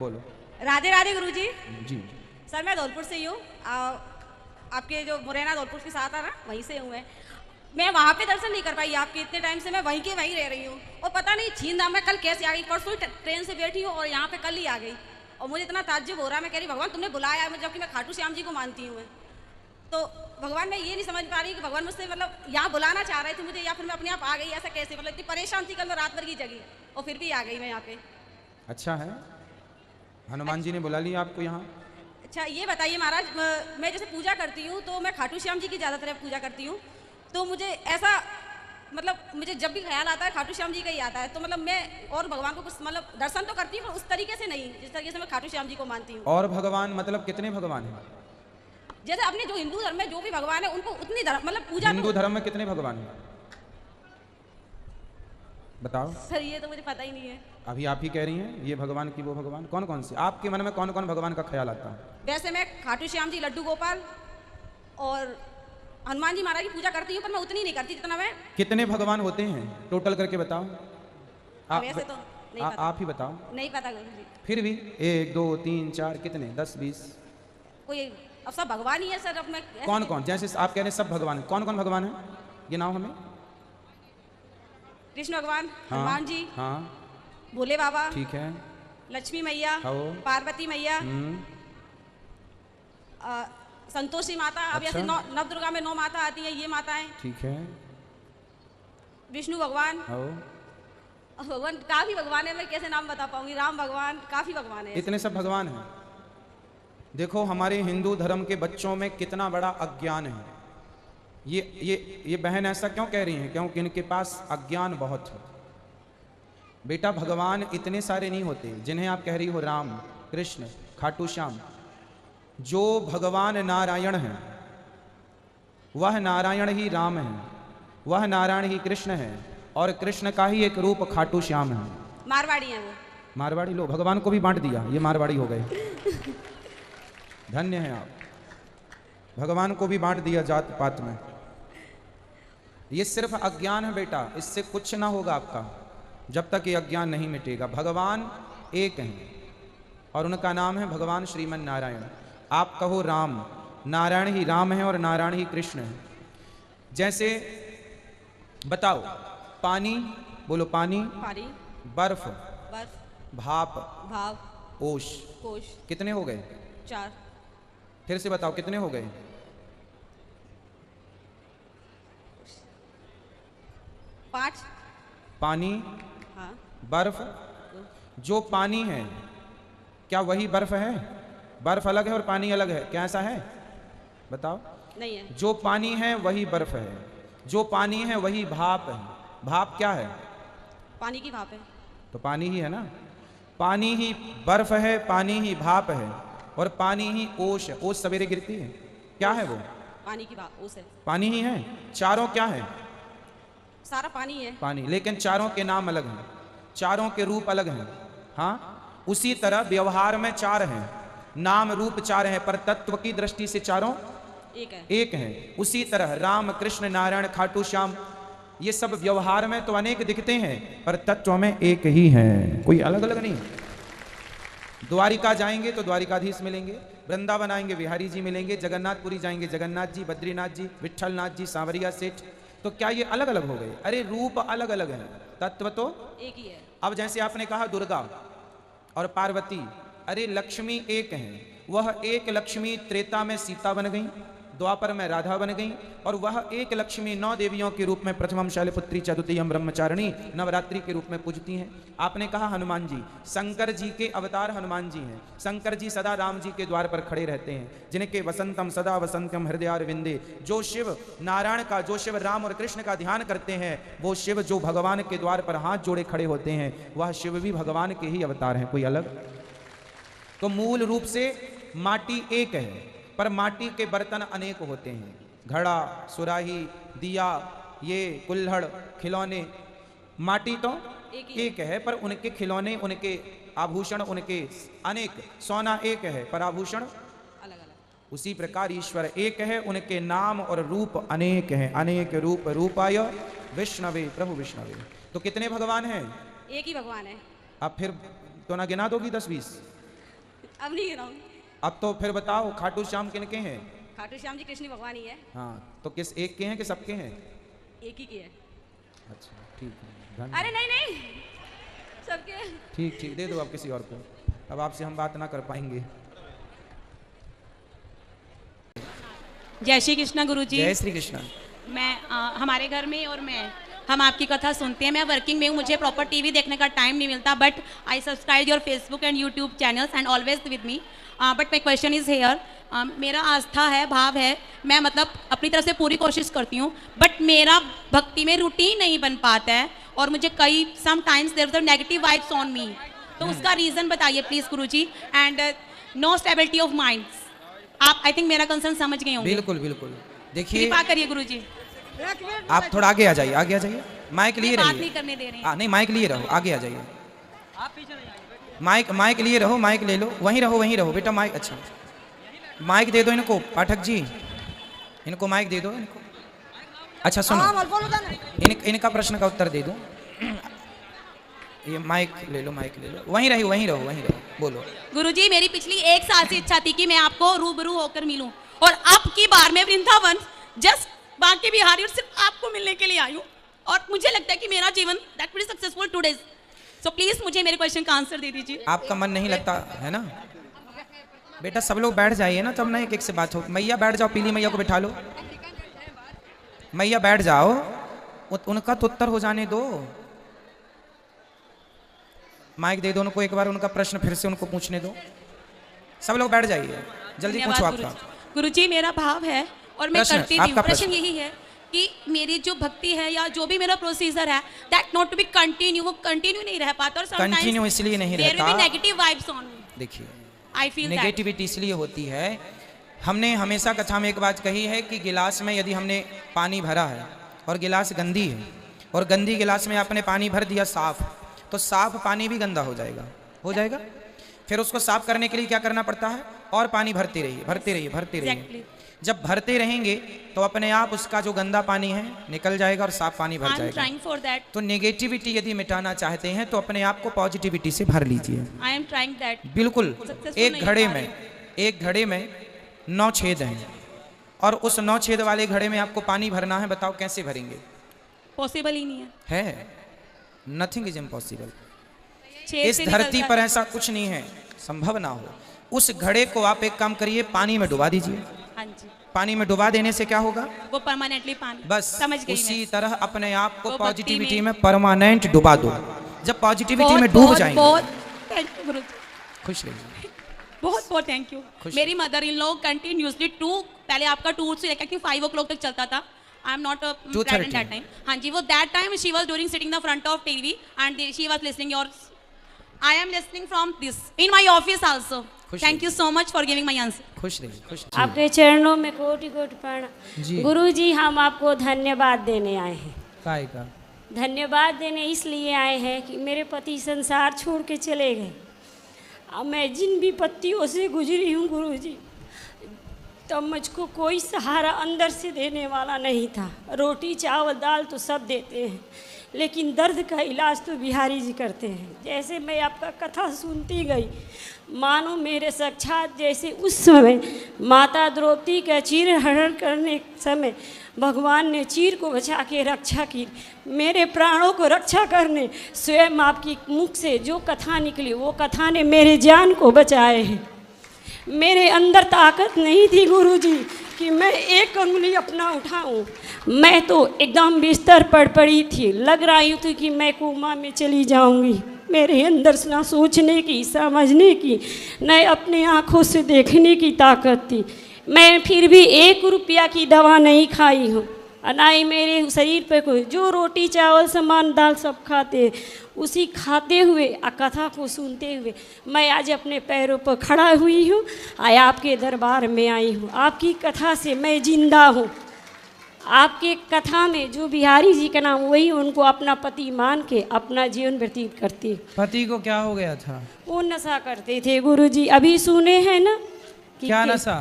बोलो। राधे राधे गुरुजी। जी सर मैं धौलपुर से ही हूँ। आपके जो मुरैना धौलपुर के साथ है ना, वहीं से हूँ मैं वहाँ पे दर्शन नहीं कर पाई आपके, इतने टाइम से मैं वहीं के वहीं रह रही हूँ। और पता नहीं छीनधाम में कल कैसे आ गई, परसों ट्रेन से बैठी हूँ और यहाँ पे कल ही आ गई। और मुझे इतना ताज्जुब हो रहा है, मैं कह रही भगवान तुमने बुलाया है मुझे, जबकि मैं खाटू श्याम जी को मानती हूँ। तो भगवान मैं ये नहीं समझ पा रही कि भगवान मुझसे मतलब यहाँ बुलाना चाह रहे थे मुझे, या फिर मैं अपने आप आ गई, ऐसा कैसे? मतलब इतनी परेशान थी कल मैं, रात भर की जगी और फिर भी आ गई मैं यहाँ पे। अच्छा है, हनुमान जी ने बुला लिया आपको यहाँ। अच्छा ये बताइए महाराज, मैं जैसे पूजा करती हूँ तो मैं खाटू श्याम जी की ज़्यादातर पूजा करती हूँ। तो मुझे ऐसा मतलब मुझे जब भी ख्याल आता है खाटू श्याम जी का ही आता है। तो मतलब मैं और भगवान को कुछ मतलब दर्शन तो करती हूँ पर उस तरीके से नहीं जिस तरीके से मैं खाटू श्याम जी को मानती हूँ। और भगवान मतलब कितने भगवान हैं? जैसे अपने जो हिंदू धर्म में जो भी भगवान है उनको उतनी धर्म मतलब पूजा हिंदू धर्म में कितने भगवान हैं बताओ। सर ये तो मुझे पता ही नहीं है। अभी आप ही कह रही हैं ये भगवान की वो भगवान, कौन कौन से आपके मन में कौन कौन भगवान का ख्याल आता है? वैसे मैं खाटू श्याम जी, लड्डू गोपाल और हनुमान जी महाराज की पूजा करती हूँ, पर मैं उतनी नहीं करती जितना मैं। कितने भगवान होते हैं टोटल करके बताओ आप? वैसे तो नहीं पता। आप ही बताओ। नहीं पता गुरुजी। फिर भी 1 2 3 4 कितने 10 20 कोई अब सब भगवान ही है सर। अब मैं कौन कौन, जैसे आप कह रहे हैं सब भगवान, कौन कौन भगवान है ये नाम हमें? कृष्ण भगवान, हाँ, हनुमान जी, हाँ भोले बाबा, ठीक है, लक्ष्मी मैया, हाँ, पार्वती मैया, संतोषी माता। अब अच्छा। ऐसे नव दुर्गा में 9 माता आती हैं, ये माताएं। ठीक है, विष्णु भगवान, हाँ भगवान काफी भगवान है, मैं कैसे नाम बता पाऊंगी। राम भगवान, काफी भगवान है। इतने सब भगवान हैं। देखो हमारे हिंदू धर्म के बच्चों में कितना बड़ा अज्ञान है। ये बहन ऐसा क्यों कह रही हैं? क्योंकि इनके पास अज्ञान बहुत है। बेटा भगवान इतने सारे नहीं होते जिन्हें आप कह रही हो, राम कृष्ण खाटू श्याम। जो भगवान नारायण हैं वह नारायण ही राम है, वह नारायण ही कृष्ण है, और कृष्ण का ही एक रूप खाटू श्याम है। मारवाड़ी है वो। मारवाड़ी लो, भगवान को भी बांट दिया, ये मारवाड़ी हो गए। धन्य है आप, भगवान को भी बांट दिया जात पात में। ये सिर्फ अज्ञान है बेटा, इससे कुछ ना होगा आपका जब तक ये अज्ञान नहीं मिटेगा। भगवान एक हैं और उनका नाम है भगवान श्रीमन नारायण। आप कहो राम, नारायण ही राम है और नारायण ही कृष्ण है। जैसे बताओ, पानी बोलो, पानी, पानी, बर्फ, बर्फ, भाप, भाव, ओश, कोश। कितने हो गए? 4। फिर से बताओ कितने हो गए? 5। पानी, हाँ। बर्फ। जो पानी है क्या वही बर्फ है? बर्फ अलग है और पानी अलग है, क्या ऐसा है? बताओ। नहीं है। जो पानी है वही बर्फ है, जो पानी है वही भाप है। भाप क्या है? पानी की भाप है। तो पानी ही है ना। पानी ही बर्फ है, पानी ही भाप है, और पानी ही ओश है। ओश सवेरे गिरती है, क्या है वो? पानी की भाप, ओस है। पानी ही है। चारों क्या है? सारा पानी है। पानी, लेकिन चारों के नाम अलग हैं, चारों के रूप अलग हैं। हाँ, उसी तरह व्यवहार में 4 हैं, नाम रूप 4 हैं, पर तत्व की दृष्टि से चारों एक हैं। उसी तरह राम कृष्ण नारायण खाटू श्याम, ये सब व्यवहार में तो अनेक दिखते हैं पर तत्व में एक ही हैं, कोई अलग अलग नहीं। द्वारिका जाएंगे तो द्वारिकाधीश मिलेंगे, वृंदावन आएंगे बिहारी जी मिलेंगे, जगन्नाथपुरी जाएंगे जगन्नाथ जी, बद्रीनाथ जी, विट्ठलनाथ जी, सांवरिया सेठ। तो क्या ये अलग अलग हो गए? अरे रूप अलग अलग है, तत्व तो एक ही है। अब जैसे आपने कहा दुर्गा और पार्वती, अरे लक्ष्मी एक हैं, वह एक लक्ष्मी त्रेता में सीता बन गई, द्वापर में राधा बन गई, और वह एक लक्ष्मी 9 देवियों के रूप में प्रथमम शैलपुत्री चतुर्थीयम ब्रह्मचारिणी नवरात्रि के रूप में पूजती हैं। आपने कहा हनुमान जी, शंकर जी के अवतार हनुमान जी हैं। शंकर जी सदा राम जी के द्वार पर खड़े रहते हैं, जिनके वसंतम सदा वसंतम हृदयारविंदे। जो शिव नारायण का, जो शिव राम और कृष्ण का ध्यान करते हैं, वो शिव जो भगवान के द्वार पर हाथ जोड़े खड़े होते हैं, वह शिव भी भगवान के ही अवतार हैं, कोई अलग। तो मूल रूप से माटी एक है पर माटी के बर्तन अनेक होते हैं। घड़ा, सुराही, दिया, ये कुल्हड़, खिलौने, माटी तो एक है पर उनके खिलौने, उनके आभूषण, उनके अनेक। सोना एक है पर आभूषण अलग अलग। उसी प्रकार ईश्वर एक है, उनके नाम और रूप अनेक हैं। अनेक रूप रूपाय विष्णवे प्रभु विष्णवे। तो कितने भगवान हैं? एक ही भगवान है। अब फिर तो ना गिना दोगी 10 20? अब नहीं गिराऊंगी। अब तो फिर बताओ खाटू श्याम किनके हैं? खाटू श्याम जी कृष्ण भगवान ही है। हाँ, तो किस एक के हैं कि सबके हैं? एक ही की है। अच्छा ठीक है, धन्यवाद। अरे नहीं नहीं, सबके। ठीक ठीक, दे दो आप किसी और को, अब आपसे हम बात ना कर पाएंगे। जय श्री कृष्णा गुरुजी। जय श्री कृष्ण। मैं हमारे घर में और हम आपकी कथा सुनते हैं। मैं वर्किंग में हूँ, मुझे प्रॉपर टीवी देखने का टाइम नहीं मिलता, but I subscribe your Facebook and YouTube channels and always with me. But my question is here, मेरा आस्था है, भाव है, मैं मतलब अपनी तरफ से पूरी कोशिश करती हूँ, बट मेरा भक्ति में रूटीन नहीं बन पाता है और मुझे कई sometimes there are negative vibes on me. तो उसका रीज़न बताइए प्लीज़ गुरुजी। And no stability of mind. आप आई थिंक मेरा कंसर्न समझ गए होंगे। बिल्कुल बिल्कुल, देखिए कृपा करिए गुरुजी। आप थोड़ा आगे आ जाइए, आगे आ जाइए, माइक लिए बात रहिए। नहीं करने दे रहे हैं। हाँ नहीं, माइक लिए रहो, आगे आ जाइए। माइक लिए रहो, माइक ले लो, वहीं रहो बेटा, माइक। अच्छा माइक दे दो इनको, पाठक जी इनको माइक दे दो इनको। अच्छा सुनो, इनका प्रश्न का उत्तर दे दो। ये माइक ले लो, वहीं रहो, बोलो। गुरुजी, मेरी पिछली 1 साल से इच्छा थी कि मैं आपको रूबरू होकर मिलूं, और अब की बार मैं वृंदावन जस्ट बांके बिहारी और सिर्फ आपको मिलने के लिए आई हूँ, और मुझे लगता है कि मेरा जीवन that will be successful today. So please मुझे मेरे क्वेश्चन का आंसर दे दीजिए। आपका मन नहीं लगता है ना बेटा? सब लोग बैठ जाइए ना, तब ना एक से बात हो। मैया बैठ जाओ, पीली मैया को बिठा लो। मैया बैठ जाओ, उनका तो उत्तर हो जाने दो। माइक दे दो उनको एक बार, उनका प्रश्न फिर से उनको पूछने दो। सब लोग बैठ जाइए, जल्दी पूछो आपका। गुरुजी, मेरा भाव है और मैं करती भी हूँ। प्रश्न यही है कि मेरी जो भक्ति है या जो भी मेरा प्रोसीजर है, that not to be continue, वो कंटिन्यू नहीं रह पाता, और समटाइम्स कंटिन्यू इसलिए नहीं रहता, there will be negative vibes on me. देखिए, आई फील नेगेटिविटी इसलिए होती है, हमने हमेशा कथा में एक बात कही है कि गिलास में यदि हमने पानी भरा है और गिलास गंदी है, और गंदी गिलास में आपने पानी भर दिया साफ, तो साफ पानी भी गंदा हो जाएगा। फिर उसको साफ करने के लिए क्या करना पड़ता है? और पानी भरते रहिए। जब भरते रहेंगे तो अपने आप उसका जो गंदा पानी है निकल जाएगा और साफ पानी भर जाएगा। तो नेगेटिविटी यदि मिटाना चाहते हैं तो अपने आप को पॉजिटिविटी से भर लीजिए। I am trying that. बिल्कुल। एक घड़े में 9 छेद हैं, और उस 9 छेद वाले घड़े में आपको पानी भरना है। बताओ कैसे भरेंगे? पॉसिबल ही नहीं है। Nothing is impossible. इस धरती पर ऐसा कुछ नहीं है संभव ना हो। उस घड़े को आप एक काम करिए, पानी में डुबा दीजिए। हाँ जी। पानी में डुबा देने से क्या होगा? वो परमानेंटली पानी। बस समझ गई। उसी तरह अपने आप को पॉजिटिविटी में परमानेंट डुबा दो। जब पॉजिटिविटी में डूब जाएंगे। बहुत थैंक यू गुरु। खुश रहिए। बहुत थैंक यू। मेरी मदर इन लॉ कंटिन्यूसली पहले आपका 2 से लेकर 5 o'clock तक चलता था। I am not present that time. हाँ जी, वो that time she was during sitting the front of TV and she was listening your. I am listening from this in my office also. Thank you so much for giving my answer. खुश रहिए। आपके चरणों में कोटि कोटि प्रणाम। गुरुजी, हम आपको धन्यवाद देने आए हैं। काय का धन्यवाद देने इसलिए आए हैं कि मेरे पति संसार छोड़ के चले गए। अब मैं जिन विपत्तियों से गुजरी हूँ गुरुजी, तब मुझको कोई सहारा अंदर से देने वाला नहीं था। रोटी चावल दाल तो सब देते हैं, लेकिन दर्द का इलाज तो बिहारी जी करते हैं। जैसे मैं आपका कथा सुनती गई, मानो मेरे साक्षात जैसे उस समय माता द्रौपदी का चीर हरण करने समय भगवान ने चीर को बचा के रक्षा की, मेरे प्राणों को रक्षा करने स्वयं आपकी मुख से जो कथा निकली, वो कथा ने मेरे जान को बचाए हैं। मेरे अंदर ताकत नहीं थी गुरुजी कि मैं एक अंगुली अपना उठाऊं। मैं तो एकदम बिस्तर पर पड़ी थी, लग रही थी कि मैं कोमा में चली जाऊंगी। मेरे अंदर ना सोचने की, समझने की, न अपने आँखों से देखने की ताकत थी। मैं फिर भी 1 रुपया की दवा नहीं खाई हूँ, ना ही मेरे शरीर पे कोई। जो रोटी चावल सामान दाल सब खाते हैं, उसी खाते हुए कथा को सुनते हुए मैं आज अपने पैरों पर खड़ा हुई हूँ। आपके दरबार में आई हूँ। आपकी कथा से मैं जिंदा हूँ। आपके कथा में जो बिहारी जी का नाम, वही उनको अपना पति मान के अपना जीवन व्यतीत करती। पति को क्या हो गया था? वो नशा करते थे गुरुजी, अभी सुने हैं ना? क्या नशा?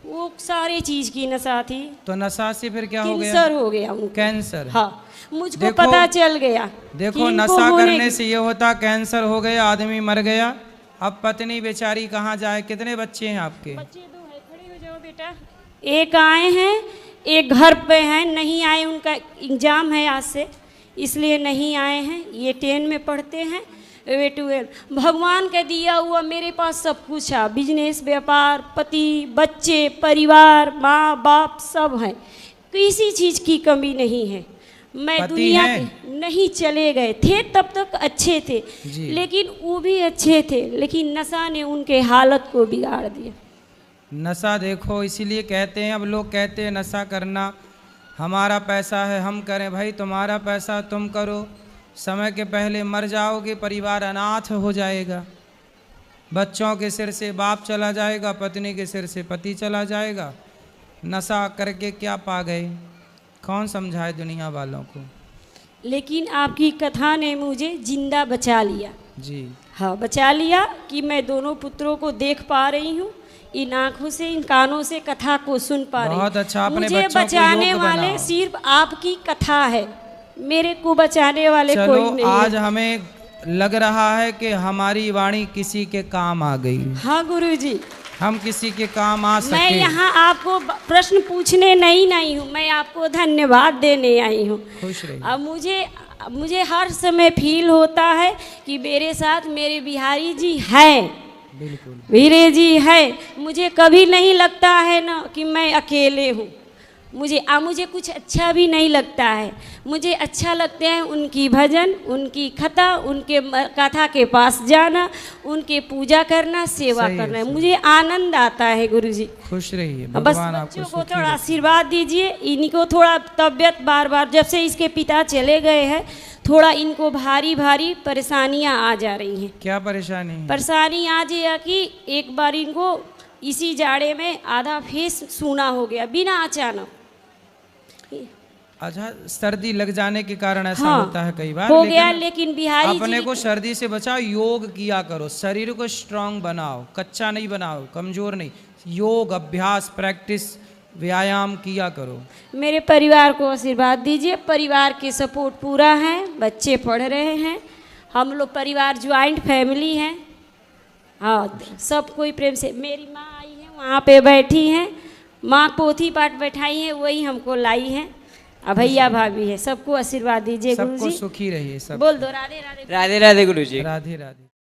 वो सारी चीज की नशा थी। तो नशा से फिर क्या हो गया? कैंसर हो गया उनको। कैंसर? हाँ, मुझको पता चल गया। देखो, नशा करने से ये होता कैंसर हो गया, आदमी मर गया। अब पत्नी बेचारी कहाँ जाए? कितने बच्चे हैं आपके? बच्चे 2 हैं, खड़े हो जाओ बेटा। एक आए हैं, एक घर पे हैं, नहीं आए, उनका एग्ज़ाम है आज से, इसलिए नहीं आए हैं। ये 10 में पढ़ते हैं, वे 12। भगवान का दिया हुआ मेरे पास सब कुछ है, बिजनेस, व्यापार, पति, बच्चे, परिवार, माँ बाप सब हैं, किसी चीज़ की कमी नहीं है। मैं पति दुनिया हैं? नहीं, चले गए थे तब तक अच्छे थे, जी। लेकिन वो भी अच्छे थे, लेकिन नशा ने उनके हालत को बिगाड़ दिया। नशा देखो, इसीलिए कहते हैं, अब लोग कहते हैं नशा करना हमारा पैसा है हम करें। भाई तुम्हारा पैसा तुम करो, समय के पहले मर जाओगे, परिवार अनाथ हो जाएगा, बच्चों के सिर से बाप चला जाएगा, पत्नी के सिर से पति चला जाएगा। नशा करके क्या पा गए? कौन समझाए दुनिया वालों को? लेकिन आपकी कथा ने मुझे जिंदा बचा लिया। जी हाँ, बचा लिया कि मैं दोनों पुत्रों को देख पा रही हूँ, इन आँखों से, इन कानों से कथा को सुन पा रही हूँ। बहुत अच्छा, अपने मुझे बच्चों को बचाने योग्य वाले बनाओ। सिर्फ आपकी कथा है, मेरे को बचाने वाले कोई चलो, नहीं आज है। हमें लग रहा है कि हमारी वाणी किसी के काम आ गई। हाँ गुरुजी, हम किसी के काम आ मैं सके। यहाँ आपको प्रश्न पूछने नहीं आई हूँ, मैं आपको धन्यवाद देने आई हूँ। खुश रहिए। अब मुझे हर समय फील होता है कि मेरे साथ मेरे बिहारी जी हैं, बिल्कुल वीरे जी है। मुझे कभी नहीं लगता है ना कि मैं अकेले हूँ। मुझे कुछ अच्छा भी नहीं लगता है। मुझे अच्छा लगते हैं उनकी भजन, उनकी कथा, उनके कथा के पास जाना, उनके पूजा करना, सेवा सही है, करना। सही। मुझे आनंद आता है गुरुजी। खुश रहिए, बस भगवान आपको बच्चों को सुखी थोड़ा रखे। आशीर्वाद दीजिए। इनको थोड़ा तबीयत बार बार, जब से इसके पिता चले गए हैं, थोड़ा इनको भारी भारी परेशानियां आ जा रही हैं। क्या परेशानी है? परेशानी आज ये है कि एक बार इनको इसी जाड़े में आधा फेस सूना हो गया बिना अचानक। अच्छा, सर्दी लग जाने के कारण ऐसा हाँ, होता है कई बार। हो गया, लेकिन बिहारी अपने जी को सर्दी से बचाओ, योग किया करो, शरीर को स्ट्रांग बनाओ, कच्चा नहीं बनाओ, कमजोर नहीं। योग, अभ्यास, प्रैक्टिस, व्यायाम किया करो। मेरे परिवार को आशीर्वाद दीजिए। परिवार के सपोर्ट पूरा है, बच्चे पढ़ रहे हैं, हम लोग परिवार ज्वाइंट फैमिली हैं। हाँ, सब कोई प्रेम से। मेरी माँ आई है, वहाँ पे बैठी हैं, माँ पोथी पाठ बैठाई है, वही हमको लाई है। अब भैया भाभी है, सबको आशीर्वाद दीजिए सबको गुरुजी। सुखी रहिए सब। बोल दो राधे राधे। राधे राधे गुरुजी। राधे राधे।